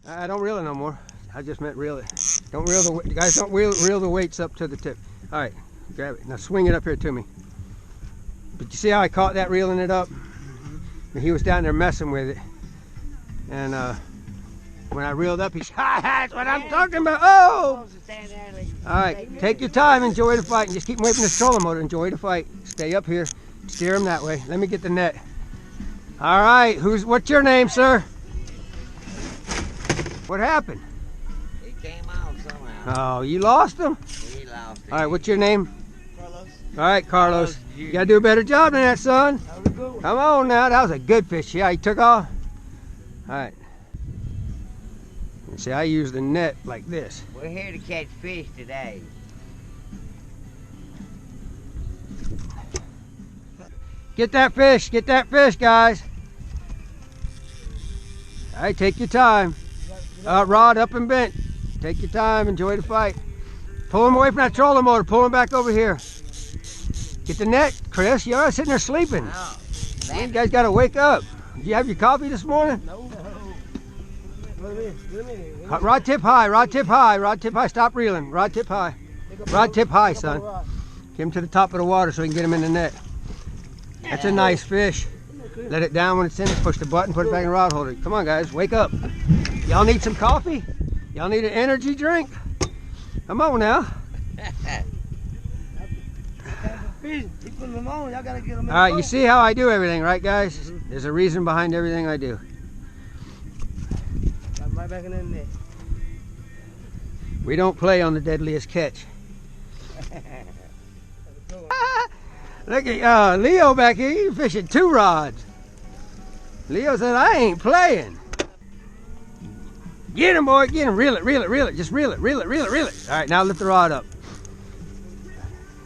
I don't reel it no more. I just meant reel it. Don't reel the guys. Don't reel the weights up to the tip. All right, grab it. Now swing it up here to me. But you see how I caught that reeling it up? And he was down there messing with it. And when I reeled up, he's, ha, that's what I'm talking about. Oh! All right, take your time, enjoy the fight, and just keep away from the trolling motor. Enjoy the fight. Stay up here, steer him that way. Let me get the net. All right, what's your name, sir? What happened? He came out somehow. Oh, you lost him? He lost him. All right, what's your name? Carlos. All right, Carlos. You gotta do a better job than that, son. Come on now, that was a good fish. Yeah, he took off. All right. See, I use the net like this. We're here to catch fish today. Get that fish, guys. All right, take your time. Rod up and bent. Take your time, enjoy the fight. Pull him away from that trolling motor, pull him back over here. Get the net, Chris. You're sitting there sleeping. Oh, You guys gotta wake up. Did you have your coffee this morning? No. Rod tip high, rod tip high, rod tip high. Stop reeling. Rod tip high. Rod tip high, son. Get him to the top of the water so we can get him in the net. That's a nice fish. Let it down when it's in. Push the button, put it back in the rod holder. Come on, guys, wake up. Y'all need some coffee? Y'all need an energy drink? Come on now. All right, you see how I do everything, right, guys? There's a reason behind everything I do. Right back in the net. We don't play on the deadliest catch. Look at Leo back here. He's fishing 2 rods. Leo said, I ain't playing. Get him, boy. Get him. Reel it, reel it, reel it. Just reel it, reel it, reel it, reel it. All right, now lift the rod up.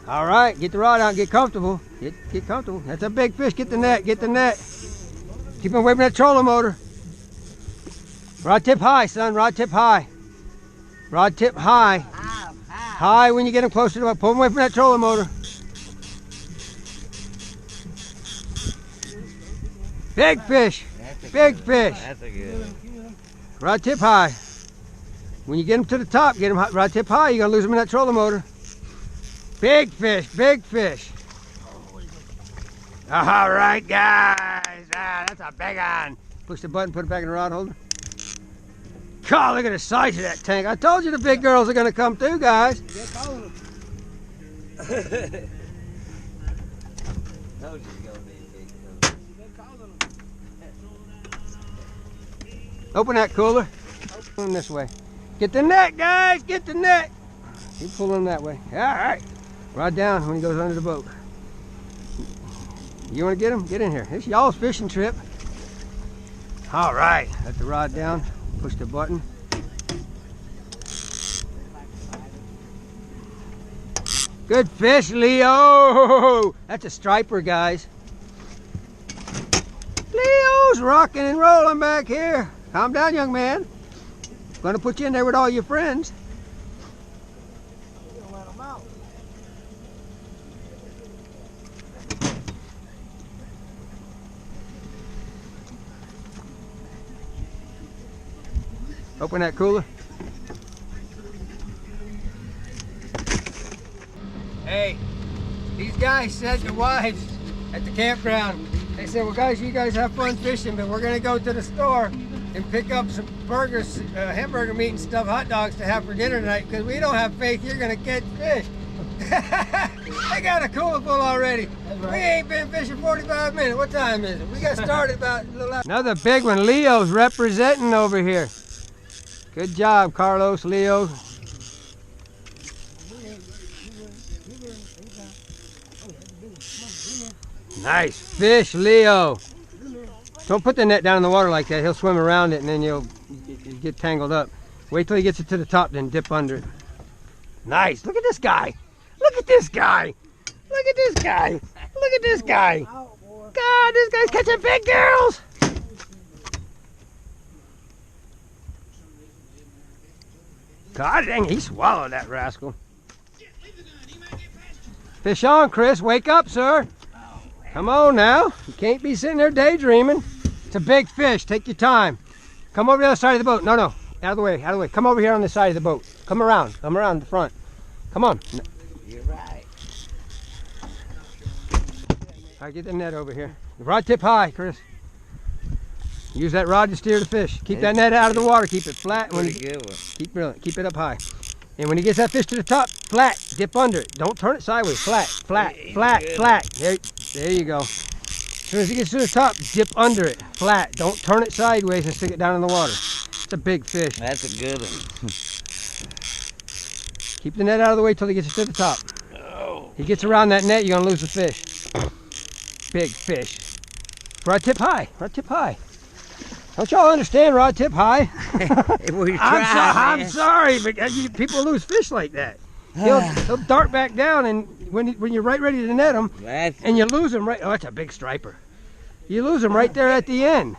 All right, get the rod out and get comfortable. Get comfortable. That's a big fish. Get the net, get the net. Keep him away from that trolling motor. Rod tip high, son. Rod tip high. Rod tip high. High when you get him closer to it. Pull him away from that trolling motor. Big fish. Big fish. That's a good one. Rod tip high. When you get him to the top, get him rod tip high. You're going to lose him in that trolling motor. Big fish. Big fish. All right, guys. That's a big one. Push the button, put it back in the rod holder. God, look at the size of that tank. I told you the big girls are going to come through, guys. Open that cooler. Pull him this way. Get the net, guys. Get the net. You pull him that way. All right. Rod down when he goes under the boat. You want to get him? Get in here. This is y'all's fishing trip. All right. Let the rod down. Push the button. Good fish, Leo. That's a striper, guys. Leo's rocking and rolling back here. Calm down, young man. Gonna put you in there with all your friends. Open that cooler. Hey, these guys said to wives at the campground, they said, well guys, you guys have fun fishing, but we're gonna go to the store and pick up some burgers, hamburger meat and stuff, hot dogs to have for dinner tonight, because we don't have faith you're gonna catch fish. They got a cooler full already. Right. We ain't been fishing 45 minutes. What time is it? We got started about a little after. Another big one. Leo's representing over here. Good job, Carlos, Leo. Nice fish, Leo. Don't put the net down in the water like that. He'll swim around it and then you'll get tangled up. Wait till he gets it to the top, then dip under it. Nice. Look at this guy. Look at this guy. Look at this guy. Look at this guy. God, this guy's catching big girls. God dang, he swallowed that rascal. Fish on, Chris. Wake up, sir. Come on now. You can't be sitting there daydreaming. It's a big fish. Take your time. Come over the other side of the boat. No, no. Out of the way, out of the way. Come over here on the side of the boat. Come around the front. Come on. You're right. All right, get the net over here. Rod tip high, Chris. Use that rod to steer the fish. Keep that net out of the water. Keep it flat. Pretty good one. Keep it up high. And when he gets that fish to the top, flat, dip under it. Don't turn it sideways. Flat, flat, flat, flat. There you go. As soon as he gets to the top, dip under it. Flat. Don't turn it sideways and stick it down in the water. It's a big fish. That's a good one. Keep the net out of the way till he gets to the top. Oh. He gets around that net, you're gonna lose the fish. Big fish. Rod tip high. Rod tip high. Don't y'all understand rod tip high? I'm sorry, but people lose fish like that. He'll dart back down, and when you're right ready to net him, and you lose him right. Oh, that's a big striper. You lose him right there at the end.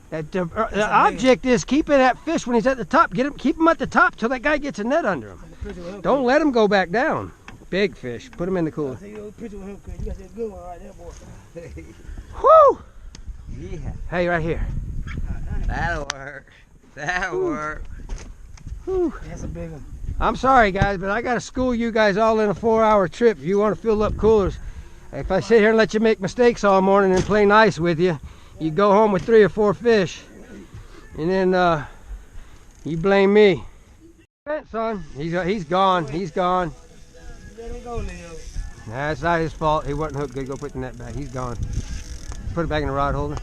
The object is keeping that fish when he's at the top. Keep him at the top till that guy gets a net under him. Don't let him go back down. Big fish. Put him in the cooler. Woo! Yeah. Hey, right here. That'll work. That'll work. Whew. That's a big one. I'm sorry, guys, but I got to school you guys all in a 4-hour trip. If you want to fill up coolers, if I sit here and let you make mistakes all morning and play nice with you, you go home with 3 or 4 fish, and then you blame me. Son, he's gone. He's gone. Let him go, Leo. Nah, it's not his fault. He wasn't hooked good. Go put the net back. He's gone. Put it back in the rod holder.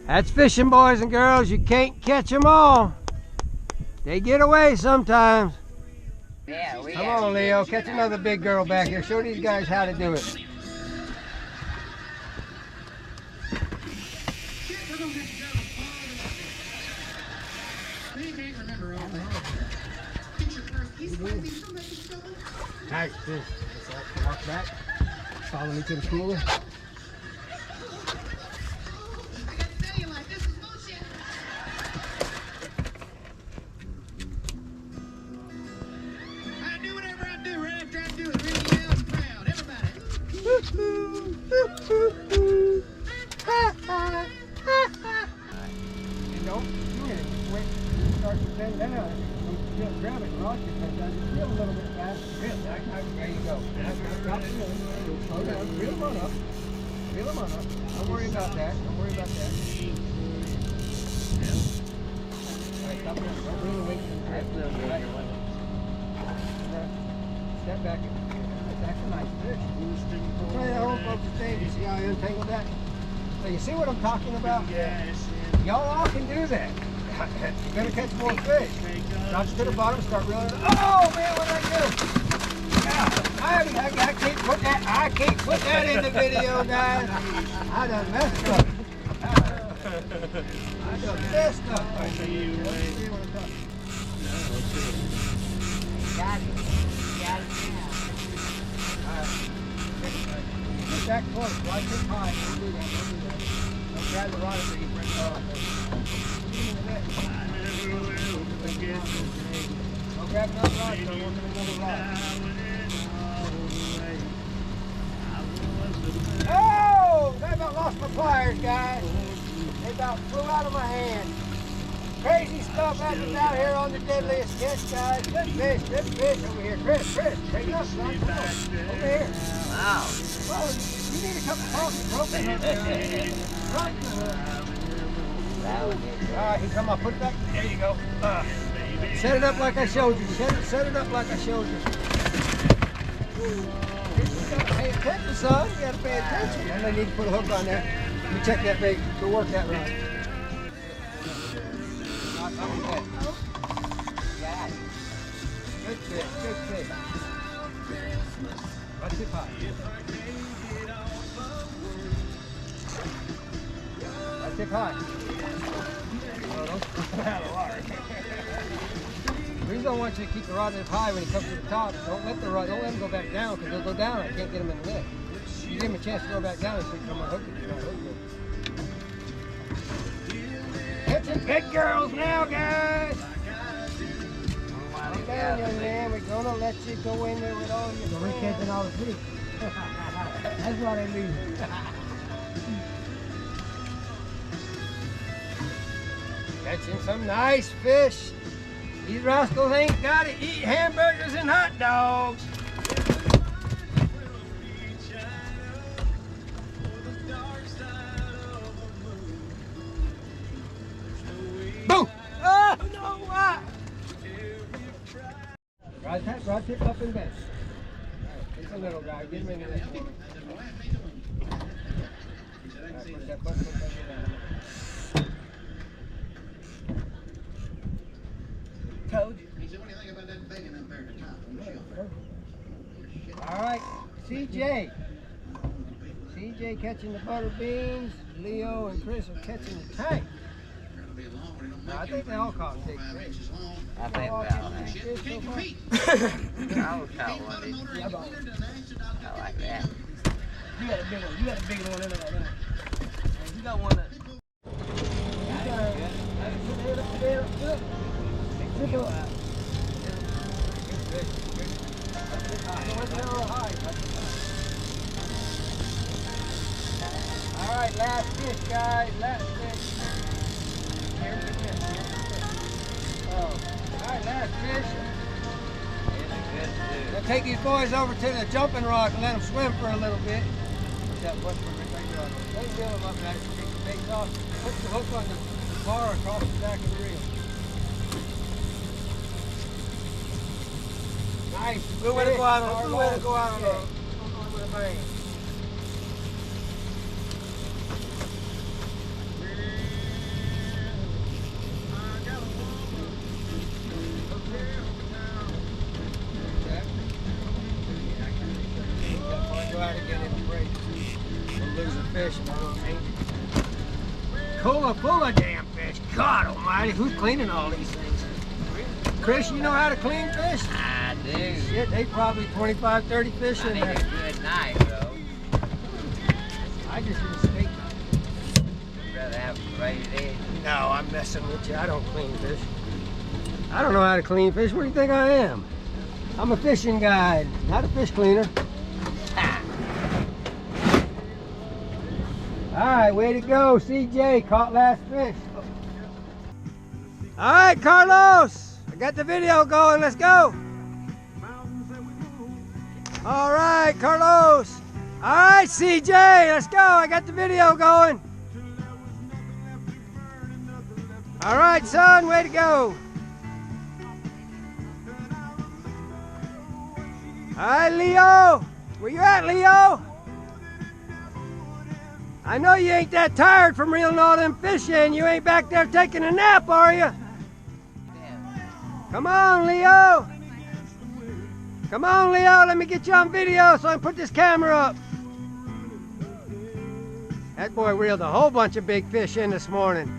That's fishing, boys and girls. You can't catch them all. They get away sometimes. Yeah, Come on, Leo. Catch another big girl back here. Show these guys how to do it. Nice fish. Walk back. Follow me to the cooler. And don't do it. Wait till it starts to bend down. Don't grab it, rod just comes down. Just reel a little bit fast. Reel. There you go. Drop the reel. Slow down. Reel them on up. Reel them on up. Don't worry about that. Don't worry about that. All right, stop it. Don't reel away from the That's a little bigger one. Step back. That's a nice fish. Try that whole focus thing. You see how I untangled that? So you see what I'm talking about? Yes. Y'all all can do that. You're gonna catch more fish. Drop it to the bottom, start reeling. Oh man, what did I do? I can't put that in the video, guys. I done messed up. I done messed up. Got it. Got it now. Get that close. Watch it high. Don't do that. Don't grab the rod until you bring it off. Don't grab another rod, so I want another rod. Oh! I about lost my pliers, guys. They about flew out of my hand. Crazy stuff happens out here on the deadliest catch, guys. Good fish over here. Chris, take it up, son. Come on. Over here. Wow. Well, you need a cup of coffee, bro. Right. That was it. All right, here, come on, put it back. There you go. Set it up like I showed you. Set it up like I showed you. You gotta pay attention, son. You gotta pay attention. And I need to put a hook on there. Let me check that bait to work that rod. Got it. Good fish. Watch it high. Watch it high. Oh, don't put out of water. The reason I want you to keep the rod up high when he comes to the top, don't let him go back down, because he'll go down. I can't get him in the net. You give him a chance to go back down and see if I'm gonna hook it. You're not hooking it. Catching big girls now, guys. Calm down, young man. We're gonna let you go in there with all your. We're catching all the fish. That's what I mean. Catching some nice fish. These rascals ain't got to eat hamburgers and hot dogs. Boom! Oh, no, what? Rod tip up and back. Alright, it's a little guy. Get him in the next one. Alright, put that button over there. Told you. Alright, CJ. CJ catching the butter beans. Leo and Chris are catching the tank. I think they all caught big fish. I think about that. I was caught one of these. I like that. You got a big one. You got a big one in there. You got one that. All right, last fish, guys. Last fish. Here's the fish. Oh, all right, last fish. We'll take these boys over to the jumping rock and let them swim for a little bit. That butt for the big rod. They reel them up, guys. Take the baits off. Put the hook on the bar across the back of the reel. Nice. Good way to go out on. Good way to go out on with a bang. Go out again in the break. We'll lose a fish and I don't change it. Cooler full of damn fish. God almighty, who's cleaning all these things? Chris, you know how to clean fish? I do. Shit, they probably 25, 30 fish in I need there. a good knife, though. I just use a steak knife. I'd rather have a raised edge. No, I'm messing with you. I don't clean fish. I don't know how to clean fish. What do you think I am? I'm a fishing guide, not a fish cleaner. All right, way to go, CJ. Caught last fish. All right, Carlos. I got the video going. Let's go. All right, Carlos. All right, CJ. Let's go. I got the video going. All right, son. Way to go. All right, Leo. Where you at, Leo? I know you ain't that tired from reeling all them fish in. You ain't back there taking a nap, are you? Come on, Leo. Come on, Leo. Let me get you on video so I can put this camera up. That boy reeled a whole bunch of big fish in this morning.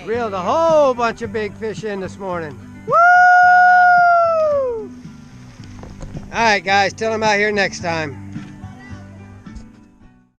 Reeled a whole bunch of big fish in this morning. Woo! All right, guys. Till I'm out here next time.